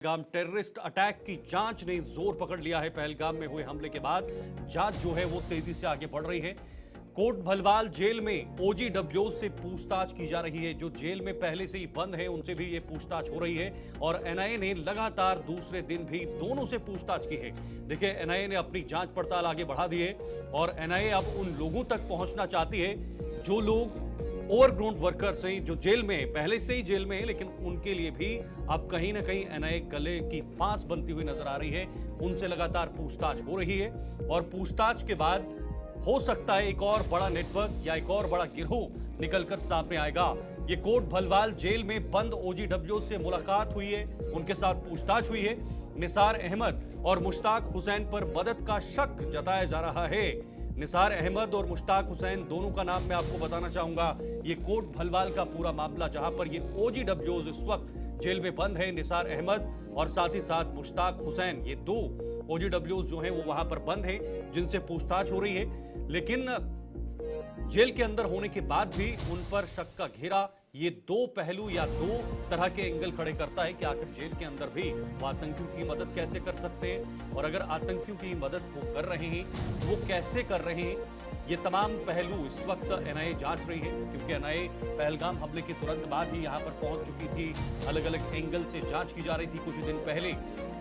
Pahalgam terrorist attack की जांच ने जोर पकड़ लिया है। पहलगाम में हुए हमले के बाद जांच जो है वो तेजी से आगे बढ़ रही है। कोट भलवाल जेल में ओजीडब्ल्यू से पूछताछ की जा रही है। जो जेल में पहले से ही बंद है उनसे भी ये पूछताछ हो रही है और एनआईए ने लगातार दूसरे दिन भी दोनों से पूछताछ की है। देखिए, एनआईए ने अपनी जांच पड़ताल आगे बढ़ा दी है और एनआईए अब उन लोगों तक पहुंचना चाहती है जो लोग ओवरग्राउंड वर्कर्स हैं, जो जेल में हैं, पहले से ही जेल में हैं, लेकिन उनके लिए भी अब कहीं ना कहीं एनआईए गले की फांस बनती हुई नजर आ रही है। उनसे लगातार पूछताछ हो रही है और पूछताछ के बाद हो सकता है एक और बड़ा नेटवर्क या एक और बड़ा गिरोह निकलकर सामने आएगा। ये कोट भलवाल जेल में बंद ओजीडब्ल्यू से मुलाकात हुई है, उनके साथ पूछताछ हुई है। निसार अहमद और मुश्ताक हुसैन पर मदद का शक जताया जा रहा है। निसार अहमद और मुश्ताक हुसैन दोनों का नाम मैं आपको बताना चाहूंगा। ये कोट भलवाल का पूरा मामला, जहां पर ये ओजीडब्ल्यूज इस वक्त जेल में बंद है। निसार अहमद और साथ ही साथ मुश्ताक हुसैन, ये दो ओजीडब्ल्यूज जो हैं वो वहां पर बंद हैं, जिनसे पूछताछ हो रही है। लेकिन जेल के अंदर होने के बाद भी उन पर शक का घेरा ये दो पहलू या दो तरह के एंगल खड़े करता है कि आखिर जेल के अंदर भी वो आतंकियों की मदद कैसे कर सकते हैं, और अगर आतंकियों की मदद वो कर रहे हैं वो कैसे कर रहे हैं। ये तमाम पहलू इस वक्त एनआईए जांच रही है, क्योंकि एनआईए पहलगाम हमले के तुरंत बाद ही यहां पर पहुंच चुकी थी। अलग अलग एंगल से जांच की जा रही थी। कुछ दिन पहले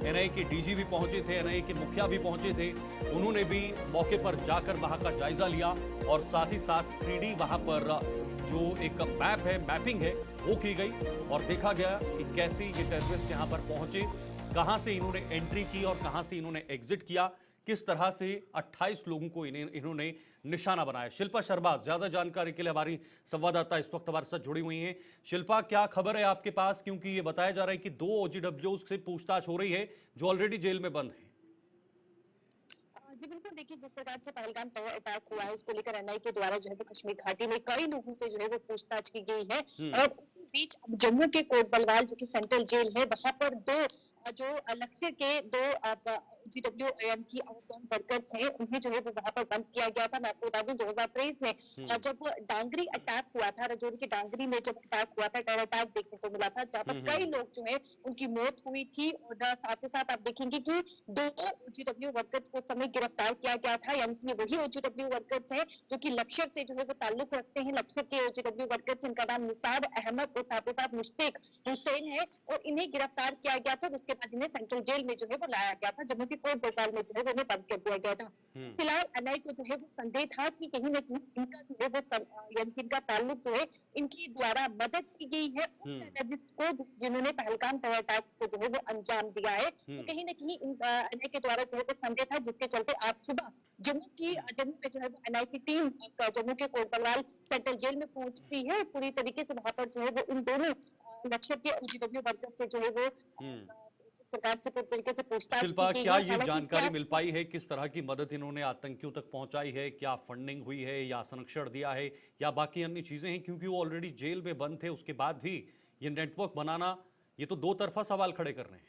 एनआईए के डीजी भी पहुंचे थे, एनआईए के मुखिया भी पहुंचे थे। उन्होंने भी मौके पर जाकर वहां का जायजा लिया और साथ ही साथ 3D वहां पर जो एक मैप है, मैपिंग है, वो की गई और देखा गया कि कैसे ये टेररिस्ट यहां पर पहुंचे, कहां से इन्होंने एंट्री की और कहां से इन्होंने एग्जिट किया, किस तरह से 28 लोगों को इन्होंने निशाना बनाया। शिल्पा शर्मा ज्यादा जानकारी के लिए हमारी संवाददाता इस वक्त हमारे साथ जुड़ी हुई हैं। शिल्पा, क्या खबर है आपके पास, क्योंकि ये बताया जा रहा है कि दो ओजीडब्ल्यू से पूछताछ हो रही है जो ऑलरेडी जेल में बंद है। जी बिल्कुल, देखिए जिस प्रकार से पहलगाम अटैक हुआ है उसको लेकर एनआईए के द्वारा जो है वो कश्मीर घाटी में कई लोगों से जो है वो पूछताछ की गई है। हम्म। और उसी बीच अब जम्मू के कोट बलवाल जो कि सेंट्रल जेल है वहां पर दो जो लक्ष्य के दो जीडब्ल्यू की आउटबाउंड वर्कर्स हैं उन्हें जो है वो वहां पर बंद किया गया था। मैं आपको बता दूं 2023 में जब डांगरी अटैक हुआ था, राजौरी की डांगरी में जब अटैक हुआ था, टेरर अटैक देखने को मिला था जहां पर कई लोग जो है उनकी मौत हुई थी। और साथ ही साथ आप देखेंगे कि दो ओजीडब्ल्यू वर्कर्स को उस समय गिरफ्तार किया गया था, यानी कि वही ओजीडब्ल्यू वर्कर्स हैं जो कि लक्ष्य से जो है वो ताल्लुक रखते हैं। लक्ष्य के ओजीडब्ल्यू वर्कर्स, इनका नाम निसार अहमद और साथ ही साथ मुश्ताक हुसैन है और इन्हें गिरफ्तार किया गया था। उसके बाद इन्हें सेंट्रल जेल में जो है वो लाया गया था, जम्मू की कोर्ट भोपाल में जो है वो उन्हें बंद कर दिया गया था। फिलहाल एनआईए को जो है वो संदेह था कि कहीं ना कहीं इनका जो है वो यानी कि इनका ताल्लुक जो है इनकी द्वारा मदद की गई है उन टेररिस्ट को जिन्होंने पहलगाम टेरर अटैक को जो है वो अंजाम दिया है। तो कहीं ना कहीं एनआईए के द्वारा जो है वो संदेह था, जिसके चलते आज सुबह जम्मू में जो है वो एनआईए की टीम जम्मू के कोटबलवाल सेंट्रल जेल में पहुंचती है। पूरी तरीके से वहां पर जो है वो इन दोनों लक्ष्य के ओजीडब्ल्यू वर्कर से जो है वो जिस प्रकार से पूरी तरीके से पूछताछ की शिल्पा, गई क्या है। ये हालांकि क्या जानकारी मिल पाई है किस तरह की मदद इन्होंने आतंकियों तक पहुंचाई है? क्या फंडिंग हुई है या संरक्षण दिया है या बाकी अन्य चीजें हैं, क्योंकि वो ऑलरेडी जेल में बंद थे, उसके बाद भी ये नेटवर्क बनाना, ये तो दो तरफा सवाल खड़े कर रहे हैं।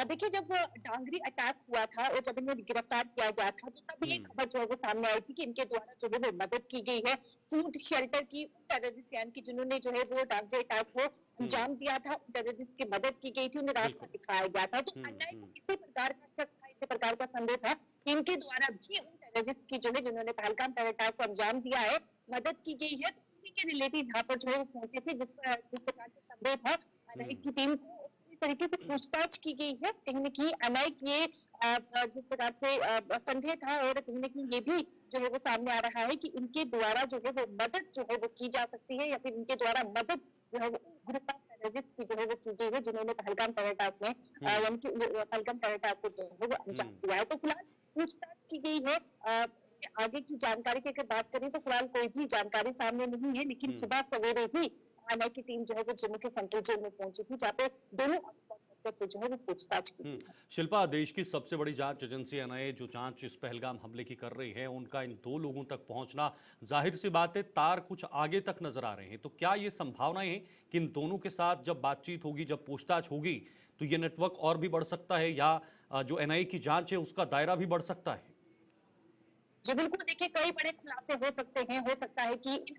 देखिए जब डांगरी अटैक हुआ था और जब इन्हें गिरफ्तार किया गया था तो तब ये खबर जो है वो सामने आई थी कि इनके द्वारा जो है वो मदद की गई है फूड शेल्टर की उन टेररिस्ट यानी कि जिन्होंने जो है वो डांगरी अटैक को अंजाम दिया था। उन टेररिस्ट की मदद की गई थी, उन्हें रास्ता बिल्कुल। दिखाया गया था। तो एनआईए को इसी प्रकार का शक था, इसी प्रकार का संदेह था कि इनके द्वारा भी उन टेररिस्ट की जो है जिन्होंने पहलगाम टेरर अटैक को अंजाम दिया है मदद की गई है। तो उसी के रिलेटिव यहाँ पर जो है वो पहुंचे थे, जिस प्रकार से संदेह था एनआईए की टीम को इस तरीके से पूछताछ की गई है। कहीं न कहीं एनआईए के जिस प्रकार से संदेह था और कहीं न कहीं ये भी जो है वो सामने आ रहा है कि इनके द्वारा जो है वो मदद जो है वो की जा सकती है या फिर इनके द्वारा मदद जो है वो ग्रुप ऑफ टेररिस्ट की जो है वो की गई है जिन्होंने पहलगाम टेरर अटैक में यानी कि पहलगाम टेरर अटैक को जो है वो अंजाम दिया है। तो फिलहाल पूछताछ की गई है। आगे की जानकारी की अगर बात करें तो फिलहाल कोई भी जानकारी सामने नहीं है, लेकिन सुबह सवेरे ही एनआईए की टीम जो है वो जम्मू के सेंट्रल जेल में पहुंची थी, जहाँ पे दोनों से जो है वो पूछताछ की गई है। शिल्पा, देश की सबसे बड़ी जांच एजेंसी एनआईए जो जांच इस पहलगाम हमले की कर रही है, उनका इन दो लोगों तक पहुंचना, जाहिर सी बात है तार कुछ आगे तक नजर आ रहे हैं। तो क्या ये संभावनाएं हैं कि इन दोनों के साथ जब बातचीत होगी, जब पूछताछ होगी, तो ये नेटवर्क और भी बढ़ सकता है या जो एनआईए की जांच है उसका दायरा भी बढ़ सकता है? जी बिल्कुल, देखिए कई बड़े खुलासे हो सकते हैं। हो सकता है कि इन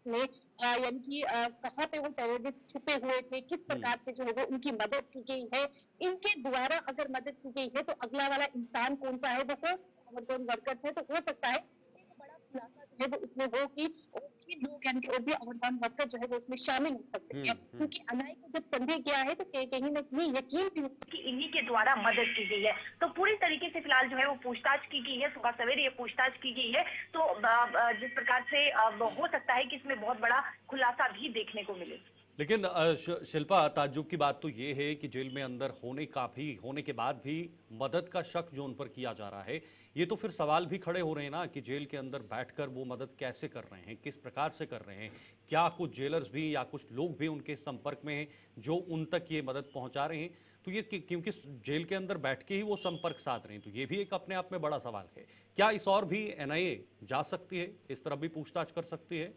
में यानी कि कहाँ पे वो टेररिस्ट छुपे हुए थे, किस हम्म। प्रकार से जो है वो उनकी मदद की गई है, इनके द्वारा अगर मदद की गई है तो अगला वाला इंसान कौन सा है, वो कौन कौन वर्कर थे, तो हो सकता है एक बड़ा खुलासा जो है वो इसमें हो कि और भी लोग यानी कि और भी अवरदान वर्कर जो है वो उसमें शामिल हो सकते हैं, हम्म। क्योंकि अनाय को जब संदेह गया है तो कहीं ना कहीं यकीन भी हो कि इन्हीं के द्वारा मदद की गई है। तो पूरी तरीके से फिलहाल जो है वो पूछताछ की गई है, सुबह सवेरे ये पूछताछ की गई है। तो जिस प्रकार से हो सकता है कि इसमें बहुत बड़ा खुलासा भी देखने को मिले। लेकिन शिल्पा, ताज्जुब की बात तो ये है कि जेल में अंदर होने के बाद भी मदद का शक जो उन पर किया जा रहा है, ये तो फिर सवाल भी खड़े हो रहे हैं ना कि जेल के अंदर बैठकर वो मदद कैसे कर रहे हैं, किस प्रकार से कर रहे हैं, क्या कुछ जेलर्स भी या कुछ लोग भी उनके संपर्क में हैं जो उन तक ये मदद पहुंचा रहे हैं। तो ये क्योंकि जेल के अंदर बैठ के ही वो संपर्क साध रहे हैं, तो ये भी एक अपने आप में बड़ा सवाल है। क्या इस और भी एनआईए जा सकती है, इस तरफ भी पूछताछ कर सकती है?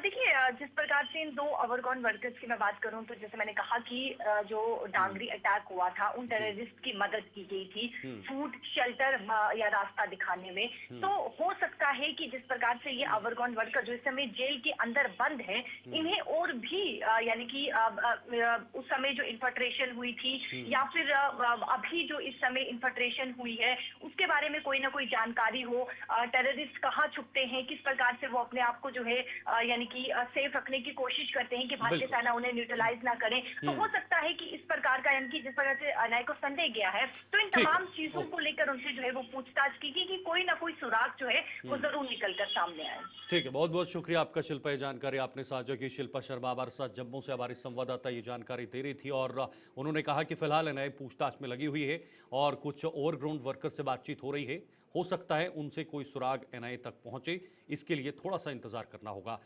देखिए, जिस प्रकार से इन दो अवरगॉन वर्कर्स की मैं बात करूं तो जैसे मैंने कहा कि जो डांगरी अटैक हुआ था उन टेररिस्ट की मदद की गई थी फूड शेल्टर या रास्ता दिखाने में। तो हो सकता है कि जिस प्रकार से ये अवरगॉन वर्कर जो इस समय जेल के अंदर बंद है, इन्हें और भी यानी कि उस समय जो इन्फिल्ट्रेशन हुई थी या फिर अभी जो इस समय इन्फिल्ट्रेशन हुई है उसके बारे में कोई ना कोई जानकारी हो। टेररिस्ट कहाँ छुपते हैं, किस प्रकार से वो अपने आप को जो है यानी कि सेफ रखने की कोशिश करते हैं कि भारतीय सेना उन्हें न्यूट्रलाइज ना करे। तो हो सकता है कि इस प्रकार का यानी कि जिस प्रकार से अनाय को संदेह गया है, तो इन तमाम चीजों को लेकर उनसे जो है वो पूछताछ की कि कोई ना कोई सुराग जो है वो जरूर निकल कर सामने आए। ठीक है, बहुत बहुत शुक्रिया आपका शिल्पा, ये जानकारी आपने साझा की। शिल्पा शर्मा हमारे साथ जम्मू से हमारी संवाददाता ये जानकारी दे रही थी और उन्होंने कहा कि फिलहाल एनआईए पूछताछ में लगी हुई है और कुछ ओवरग्राउंड वर्कर्स से बातचीत हो रही है। हो सकता है उनसे कोई सुराग एनआईए तक पहुंचे, इसके लिए थोड़ा सा इंतजार करना होगा।